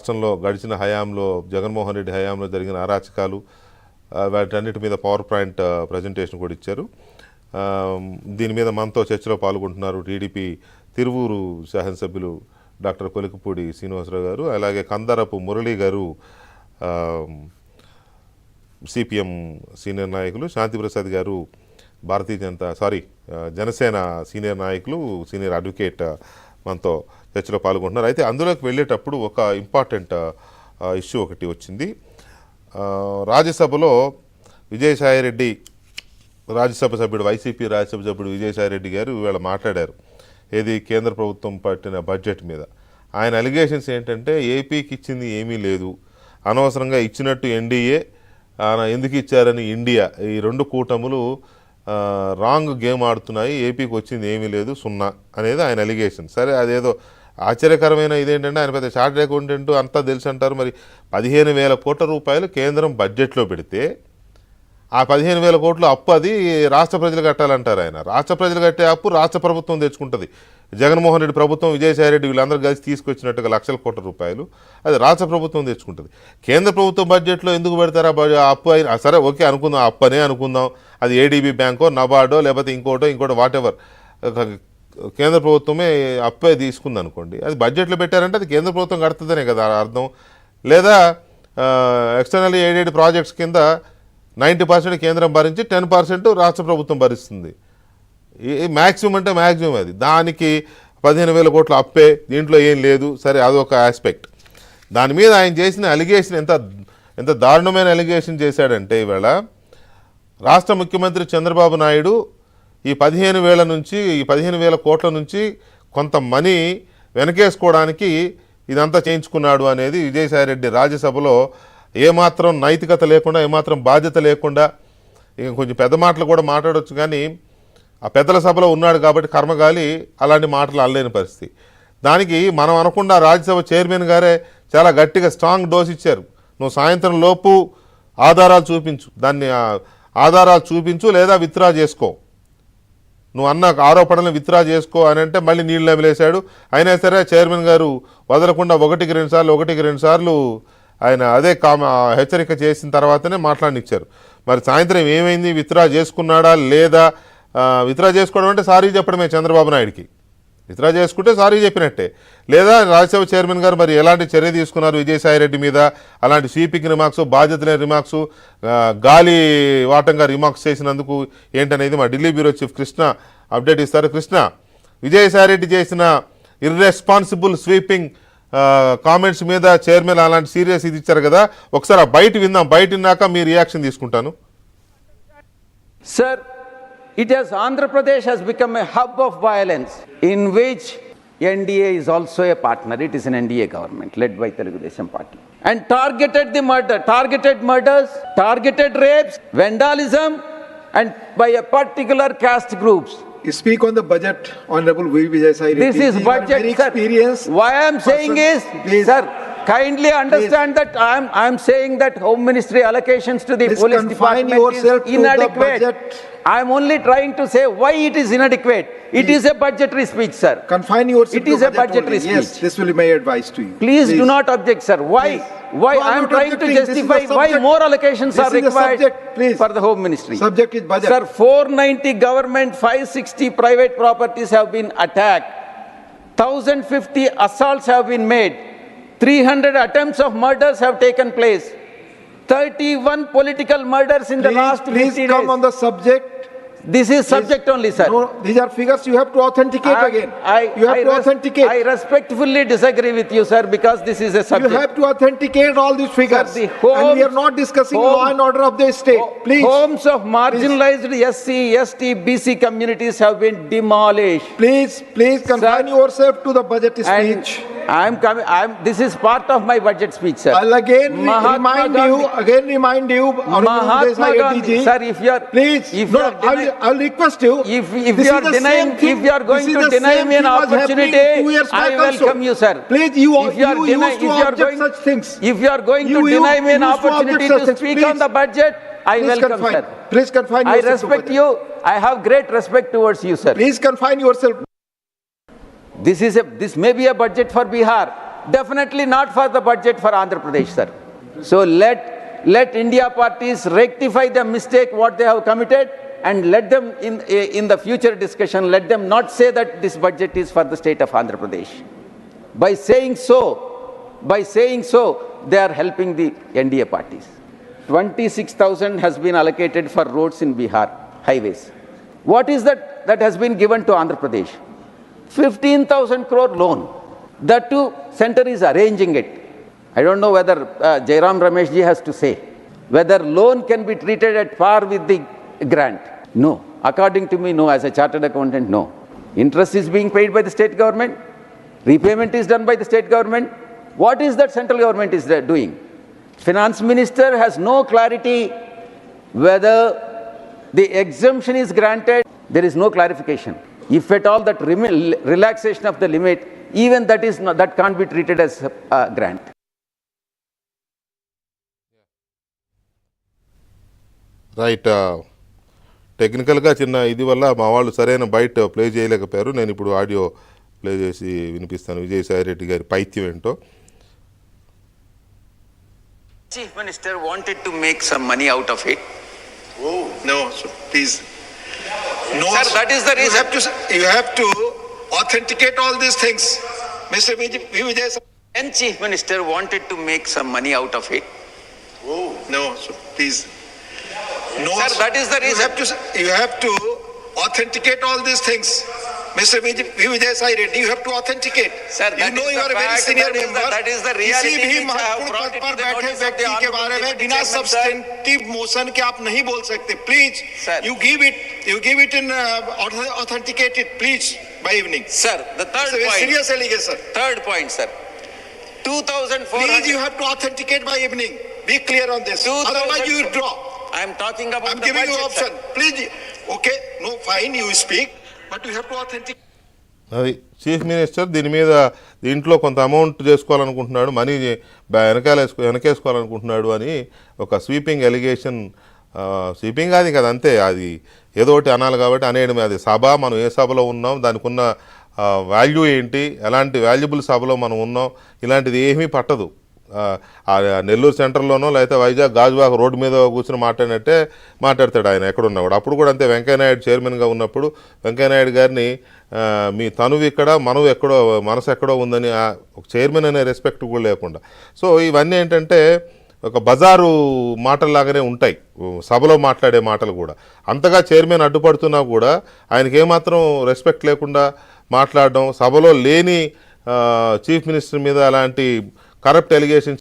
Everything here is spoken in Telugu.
రాష్ట్రంలో గడిచిన హయాంలో జగన్మోహన్ రెడ్డి హయాంలో జరిగిన అరాచకాలు వాటన్నిటి మీద పవర్ పాయింట్ ప్రజెంటేషన్ కూడా ఇచ్చారు. దీని మీద మనతో చర్చలో పాల్గొంటున్నారు టీడీపీ తిరువూరు శాసనసభ్యులు డాక్టర్ కొలికపూడి శ్రీనివాసరావు గారు, అలాగే కందరపు మురళీ గారు సిపిఎం సీనియర్ నాయకులు, శాంతిప్రసాద్ గారు జనసేన సీనియర్ నాయకులు, సీనియర్ అడ్వకేట్ మనతో చర్చలో పాల్గొంటున్నారు. అయితే అందులోకి వెళ్ళేటప్పుడు ఒక ఇంపార్టెంట్ ఇష్యూ ఒకటి వచ్చింది. రాజ్యసభలో విజయసాయిరెడ్డి రాజ్యసభ సభ్యుడు, వైసీపీ రాజ్యసభ సభ్యుడు విజయసాయిరెడ్డి గారు ఇవాళ మాట్లాడారు. ఏది కేంద్ర ప్రభుత్వం పట్టిన బడ్జెట్ మీద. ఆయన అలిగేషన్స్ ఏంటంటే ఏపీకి ఇచ్చింది ఏమీ లేదు, అనవసరంగా ఇచ్చినట్టు ఎన్డీఏ ఎందుకు ఇచ్చారని ఇండియా, ఈ రెండు కూటములు రాంగ్ గేమ్ ఆడుతున్నాయి, ఏపీకి వచ్చింది ఏమీ లేదు, సున్నా అనేది ఆయన అలిగేషన్. సరే, అదేదో ఆశ్చర్యకరమైన ఇదేంటంటే ఆయన పెద్ద చార్టెడ్ అకౌంటెంట్ అంతా తెలుసు అంటారు. మరి 15,000 కోట్ల రూపాయలు కేంద్రం బడ్జెట్లో పెడితే ఆ 15,000 కోట్ల అప్పు అది రాష్ట్ర ప్రజలు కట్టాలంటారు ఆయన. రాష్ట్ర ప్రజలు కట్టే అప్పు రాష్ట్ర ప్రభుత్వం తెచ్చుకుంటుంది. జగన్మోహన్ రెడ్డి ప్రభుత్వం, విజయసాయిరెడ్డి వీళ్ళందరూ కలిసి తీసుకొచ్చినట్టుగా లక్షల కోట్ల రూపాయలు అది రాష్ట్ర ప్రభుత్వం తెచ్చుకుంటుంది. కేంద్ర ప్రభుత్వం బడ్జెట్లో ఎందుకు పెడతారా అప్పు? అయినా సరే, ఓకే అనుకుందాం, అప్పు అనే అనుకుందాం. అది ఏడీబీ బ్యాంకో, నబార్డో, లేకపోతే ఇంకోటో వాట్ ఎవర్, కేంద్ర ప్రభుత్వమే అప్పే తీసుకుంది అనుకోండి. అది బడ్జెట్లో పెట్టారంటే అది కేంద్ర ప్రభుత్వం కడుతుందనే కదా అర్థం. లేదా ఎక్స్టర్నల్ ఎయిడెడ్ ప్రాజెక్ట్స్ కింద 90% కేంద్రం భరించి 10% రాష్ట్ర ప్రభుత్వం భరిస్తుంది. మ్యాక్సిమం అంటే మ్యాక్సిమం అది. దానికి 15,000 కోట్ల అప్పే, దీంట్లో ఏం లేదు. సరే, అదొక ఆస్పెక్ట్. దాని మీద ఆయన చేసిన అలిగేషన్ ఎంత దారుణమైన అలిగేషన్ చేశాడంటే, ఇవాళ రాష్ట్ర ముఖ్యమంత్రి చంద్రబాబు నాయుడు ఈ 15,000 కోట్ల నుంచి కొంత మనీ వెనకేసుకోవడానికి ఇదంతా చేయించుకున్నాడు అనేది విజయసాయిరెడ్డి రాజ్యసభలో ఏమాత్రం నైతికత లేకుండా, ఏమాత్రం బాధ్యత లేకుండా, ఇంక కొంచెం పెద్ద మాటలు కూడా మాట్లాడవచ్చు, కానీ ఆ పెద్దల సభలో ఉన్నాడు కాబట్టి కర్మగాలి అలాంటి మాటలు అనలేని పరిస్థితి. దానికి మనం అనకుండా రాజ్యసభ చైర్మన్ గారే చాలా గట్టిగా స్ట్రాంగ్ డోస్ ఇచ్చారు. నువ్వు సాయంత్రం లోపు ఆధారాలు చూపించు, ఆధారాలు చూపించు లేదా విత్డ్రా చేసుకో, నువ్వు అన్న ఆరోపణలను విత్డ్రా చేసుకో అని అంటే మళ్ళీ నీళ్ళు నమిలేశాడు. అయినా సరే చైర్మన్ గారు వదలకుండా ఒకటికి రెండు సార్లు ఆయన అదే హెచ్చరిక చేసిన తర్వాతనే మాట్లాడనిచ్చారు. మరి సాయంత్రం ఏమైంది, విత్డ్రా చేసుకున్నాడా లేదా? విత్డ్రా చేసుకోవడం అంటే సారీ చెప్పడమే చంద్రబాబు నాయుడికి. విత్డ్రా చేసుకుంటే సారీ చెప్పినట్టే. లేదా రాజ్యసభ చైర్మన్ గారు మరి ఎలాంటి చర్య తీసుకున్నారు విజయసాయిరెడ్డి మీద? అలాంటి స్వీపింగ్ రిమార్క్స్, బాధ్యత లేని రిమార్క్స్, గాలి వాటంగా రిమార్క్స్ చేసినందుకు ఏంటనేది మా Delhi bureau chief Krishna update ఇస్తారు. కృష్ణ, విజయసాయిరెడ్డి చేసిన ఇర్రెస్పాన్సిబుల్ స్వీపింగ్ కామెంట్స్ మీద చైర్మన్ అలాంటి సీరియస్ ఇది ఇచ్చారు కదా, ఒకసారి బయట విందాం. బయట విన్నాక మీ రియాక్షన్ తీసుకుంటాను. Sir, Andhra Pradesh has become a hub of violence in which NDA is also a partner. It is an NDA government led by Telugu Desam Party. And targeted murders, targeted rapes, vandalism, and by a particular caste groups. You speak on the budget, Honorable Vijaysayireddy. This is budget, sir. Why I am saying is, sir, kindly understand that I am saying that Home Ministry allocations to the police department is inadequate. I am only trying to say why it is inadequate. It is a budgetary speech, sir. Confine yourself. It is a budgetary speech. Yes, this will be my advice to you. Please do not object, sir. Why I am trying to justify why more allocations are required for the Home Ministry. Subject is budget. Sir, 490 government, 560 private properties have been attacked. 1,050 assaults have been made. 300 attempts of murders have taken place. 31 political murders in the last 50 days. Please come on the subject. This is subject only, sir. No, these are figures you have to authenticate again. You have to authenticate. I respectfully disagree with you, sir, because this is a subject. You have to authenticate all these figures. Sir, and we are not discussing law and order of the state. Please. Homes of marginalized SC, ST, BC communities have been demolished. Please confine yourself to the budget speech. This is part of my budget speech, sir. I'll again remind you, Mahatma Gandhi, sir, if you are, please, I'll request you. If you are going to deny me an opportunity, I welcome you, sir. Please, you used to object such things. If you are going to deny me an opportunity to speak on the budget, I welcome, sir. Please confine yourself. I respect you. I have great respect towards you, sir. Please confine yourself. This may be a budget for Bihar. definitely not for the budget for Andhra Pradesh, sir. So let India parties rectify the mistake what they have committed, and let them in the future discussion, let them not say that this budget is for the state of Andhra Pradesh. By saying so, they are helping the NDA parties. 26,000 has been allocated for roads in Bihar, highways. What is that has been given to Andhra Pradesh? 15,000 crore loan. That too, center is arranging it. I don't know whether Jairam Ramesh ji has to say whether loan can be treated at par with the grant. No. According to me, no. As a chartered accountant, no. Interest is being paid by the state government. Repayment is done by the state government. What is that central government is doing? Finance minister has no clarity whether the exemption is granted. There is no clarification. If at all that relaxation of the limit, even that can't be treated as a grant. Right టెక్నికల్గా చిన్న ఇది వల్ల మా వాళ్ళు సరైన బయట ప్లే చేయలేకపోయారు. నేను ఇప్పుడు ఆడియో ప్లే చేసి వినిపిస్తాను విజయసాయి రెడ్డి గారి పైత్యం ఏంటో. Chief Minister wanted to make some money out of it. Oh, no, so please. No, Sir, that is the reason. You have to authenticate all these things. Mr. Vijay. And Chief Minister wanted to make some money out of it. Oh, no, so please. No, Sir, that is the reason. You have to authenticate all these things. Mr. Vijay Sai Reddy, you have to authenticate. Sir, you know you are a very senior member. That is the reality. किसी भी महत्वपूर्ण पद पर बैठे व्यक्ति के बारे में बिना सब्सटेंटिव मोशन के आप नहीं बोल सकते. Please, Sir. you give it in authenticate it, please, by evening. Sir, the third It's a very point. serious allegation. Third point, sir. 2,400. Please, you have to authenticate by evening. Be clear on this. Otherwise, you withdraw. I am talking about I'm the giving you budget, option. sir. Please, okay, no, fine, you speak, but you have to authenticate. అది చీఫ్ మినిస్టర్ దీంట్లో కొంత అమౌంట్ చేసుకోవాలనుకుంటున్నాడు, మనీ వెనకేసుకోవాలనుకుంటున్నాడు అని ఒక స్వీపింగ్ ఎలిగేషన్. స్వీపింగ్ అది కదా, అంతే, అది ఏదో ఒకటి అనాలి కాబట్టి అనేయడం. అది సభ, మనం ఏ సభలో ఉన్నాం, దానికి ఉన్న వాల్యూ ఏంటి, ఎలాంటి వాల్యుబుల్ సభలో మనం ఉన్నాం, ఇలాంటిది ఏమీ పట్టదు. నెల్లూరు సెంటర్లోనో లేకపోతే వైజాగ్ గాజువాక రోడ్డు మీద కూర్చొని మాట్లాడినట్టే మాట్లాడతాడు ఆయన ఎక్కడున్నవాడు. అప్పుడు కూడా అంతే, వెంకయ్యనాయుడు చైర్మన్గా ఉన్నప్పుడు వెంకయ్యనాయుడు గారిని మీ తనువు ఇక్కడ, మనసు ఎక్కడో ఉందని ఒక చైర్మన్ అనే రెస్పెక్ట్ కూడా లేకుండా. సో ఇవన్నీ ఏంటంటే ఒక బజారు మాటల్లాగానే ఉంటాయి సభలో మాట్లాడే మాటలు కూడా. అంతగా చైర్మన్ అడ్డుపడుతున్నా కూడా ఆయనకి ఏమాత్రం రెస్పెక్ట్ లేకుండా మాట్లాడడం, సభలో లేని చీఫ్ మినిస్టర్ మీద అలాంటి కరప్ట్ ఎలిగేషన్స్